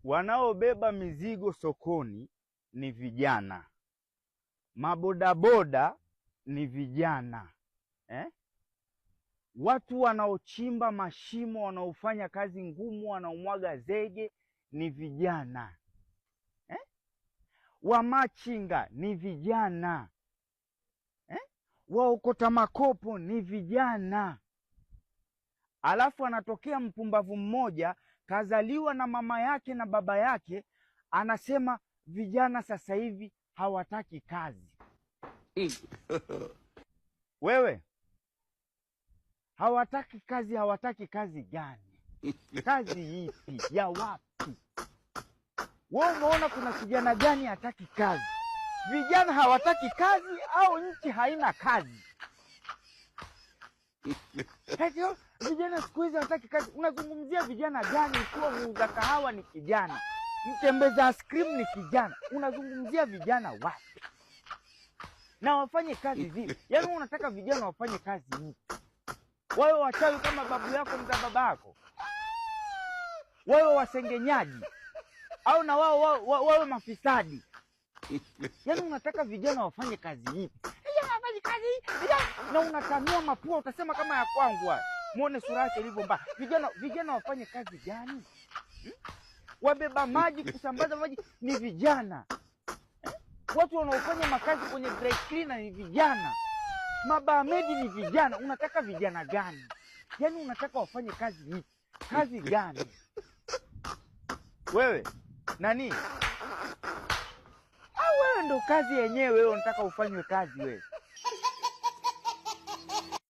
Wanaobeba mizigo sokoni ni vijana, mabodaboda ni vijana Watu wanaochimba mashimo, wanaofanya kazi ngumu, wanaomwaga zege ni vijana Wamachinga ni vijana Waokota makopo ni vijana. Alafu anatokea mpumbavu mmoja, kazaliwa na mama yake na baba yake, anasema vijana sasa hivi hawataki kazi. Wewe hawataki kazi? Hawataki kazi gani? Kazi ipi? Ya wapi? Wewe umeona kuna kijana gani hataki kazi? Vijana hawataki kazi au nchi haina kazi? Vijana siku hizi hawataki kazi. Unazungumzia vijana gani? Ikiwa muuza kahawa ni kijana, mtembeza ice cream ni kijana, unazungumzia vijana wapi? Na wafanye kazi vipi? Yaani unataka vijana wafanye kazi vipi? Wawe wachawi kama babu yako mza baba yako? Wawe wasengenyaji? Au na wawe mafisadi? Yaani unataka vijana wafanye kazi vipi? Vijana wafanye kazi na unatanua mapua, utasema kama ya kwangu. Muone sura yake ilivyo mbaya. Vijana wafanye kazi gani? Wabeba maji, kusambaza maji ni vijana. Watu wanaofanya makazi kwenye dry cleaner ni vijana. Mabaamedi ni vijana. Unataka vijana gani? Yaani unataka wafanye kazi vipi? Kazi gani? Wewe nani? Au wewe ndo kazi yenyewe? Wewe unataka ufanywe kazi wewe?